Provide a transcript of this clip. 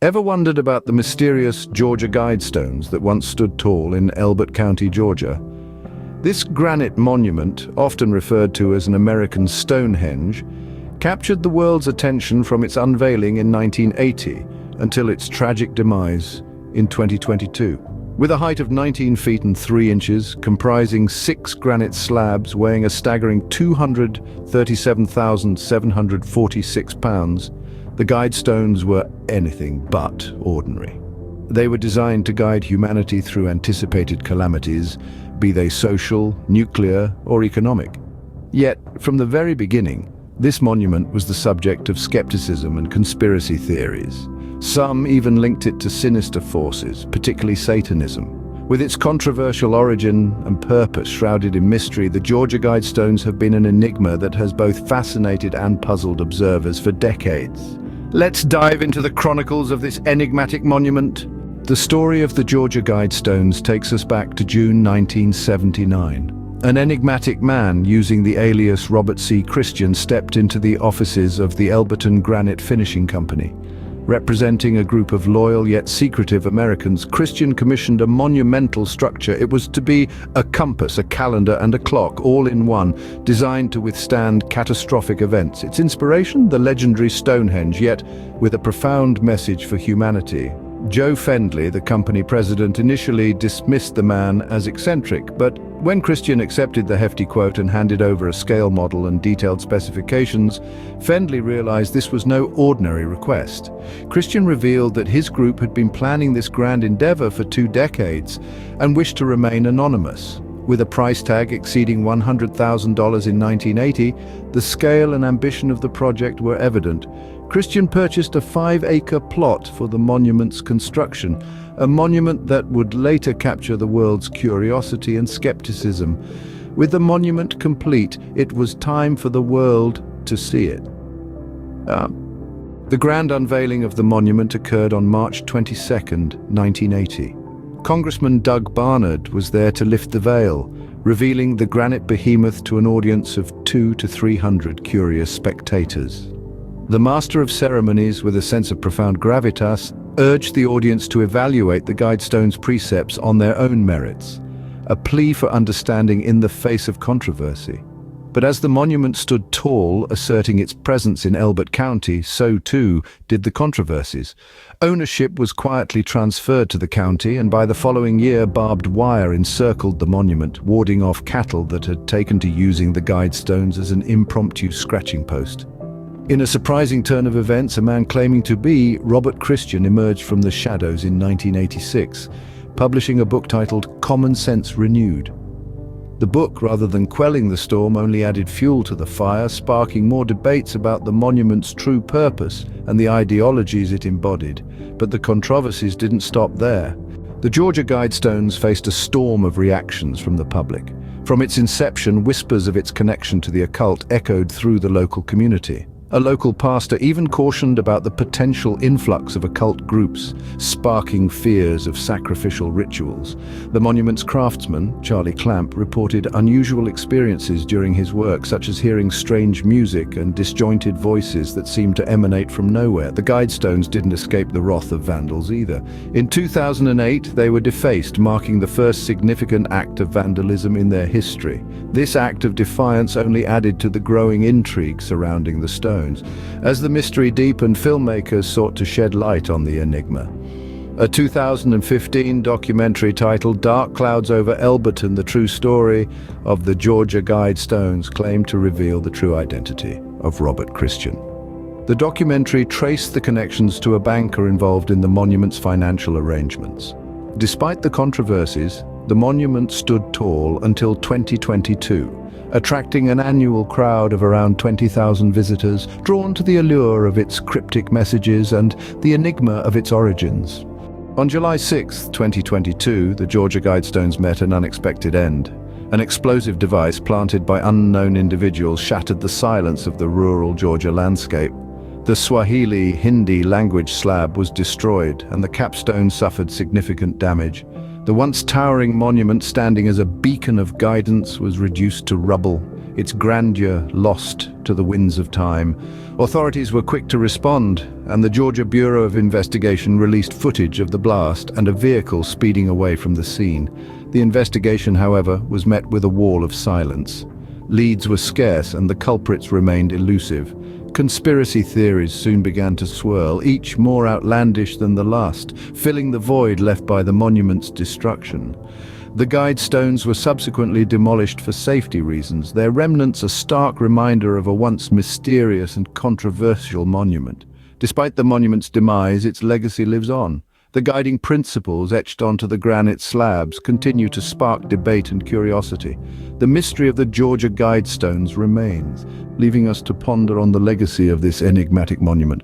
Ever wondered about the mysterious Georgia Guidestones that once stood tall in Elbert County, Georgia? This granite monument, often referred to as an American Stonehenge, captured the world's attention from its unveiling in 1980 until its tragic demise in 2022. With a height of 19 feet and 3 inches, comprising 6 granite slabs weighing a staggering 237,746 pounds, the Guidestones were anything but ordinary. They were designed to guide humanity through anticipated calamities, be they social, nuclear, or economic. Yet, from the very beginning, this monument was the subject of skepticism and conspiracy theories. Some even linked it to sinister forces, particularly Satanism. With its controversial origin and purpose shrouded in mystery, the Georgia Guidestones have been an enigma that has both fascinated and puzzled observers for decades. Let's dive into the chronicles of this enigmatic monument. The story of the Georgia Guidestones takes us back to June 1979. An enigmatic man using the alias Robert C. Christian stepped into the offices of the Elberton Granite Finishing Company. Representing a group of loyal yet secretive Americans, Christian commissioned a monumental structure. It was to be a compass, a calendar, and a clock, all in one, designed to withstand catastrophic events. Its inspiration, the legendary Stonehenge, yet with a profound message for humanity. Joe Fendley, the company president, initially dismissed the man as eccentric, but when Christian accepted the hefty quote and handed over a scale model and detailed specifications, Fendley realized this was no ordinary request. Christian revealed that his group had been planning this grand endeavor for 2 decades and wished to remain anonymous. With a price tag exceeding $100,000 in 1980, the scale and ambition of the project were evident. Christian purchased a 5-acre plot for the monument's construction, a monument that would later capture the world's curiosity and skepticism. With the monument complete, it was time for the world to see it. The grand unveiling of the monument occurred on March 22, 1980. Congressman Doug Barnard was there to lift the veil, revealing the granite behemoth to an audience of 200 to 300 curious spectators. The master of ceremonies, with a sense of profound gravitas, urged the audience to evaluate the Guidestones' precepts on their own merits, a plea for understanding in the face of controversy. But as the monument stood tall, asserting its presence in Elbert County, so too did the controversies. Ownership was quietly transferred to the county, and by the following year, barbed wire encircled the monument, warding off cattle that had taken to using the Guidestones as an impromptu scratching post. In a surprising turn of events, a man claiming to be Robert Christian emerged from the shadows in 1986, publishing a book titled Common Sense Renewed. The book, rather than quelling the storm, only added fuel to the fire, sparking more debates about the monument's true purpose and the ideologies it embodied. But the controversies didn't stop there. The Georgia Guidestones faced a storm of reactions from the public. From its inception, whispers of its connection to the occult echoed through the local community. A local pastor even cautioned about the potential influx of occult groups, sparking fears of sacrificial rituals. The monument's craftsman, Charlie Clamp, reported unusual experiences during his work, such as hearing strange music and disjointed voices that seemed to emanate from nowhere. The Guidestones didn't escape the wrath of vandals either. In 2008, they were defaced, marking the first significant act of vandalism in their history. This act of defiance only added to the growing intrigue surrounding the stone. As the mystery deepened, filmmakers sought to shed light on the enigma. A 2015 documentary titled Dark Clouds Over Elberton: The True Story of the Georgia Guidestones claimed to reveal the true identity of Robert Christian. The documentary traced the connections to a banker involved in the monument's financial arrangements. Despite the controversies, the monument stood tall until 2022. Attracting an annual crowd of around 20,000 visitors, drawn to the allure of its cryptic messages and the enigma of its origins. On July 6, 2022, the Georgia Guidestones met an unexpected end. An explosive device planted by unknown individuals shattered the silence of the rural Georgia landscape. The Swahili Hindi language slab was destroyed, and the capstone suffered significant damage. The once towering monument, standing as a beacon of guidance, was reduced to rubble, its grandeur lost to the winds of time. Authorities were quick to respond, and the Georgia Bureau of Investigation released footage of the blast and a vehicle speeding away from the scene. The investigation, however, was met with a wall of silence. Leads were scarce and the culprits remained elusive. Conspiracy theories soon began to swirl, each more outlandish than the last, filling the void left by the monument's destruction. The Guidestones were subsequently demolished for safety reasons, their remnants a stark reminder of a once mysterious and controversial monument. Despite the monument's demise, its legacy lives on. The guiding principles etched onto the granite slabs continue to spark debate and curiosity. The mystery of the Georgia Guidestones remains, leaving us to ponder on the legacy of this enigmatic monument.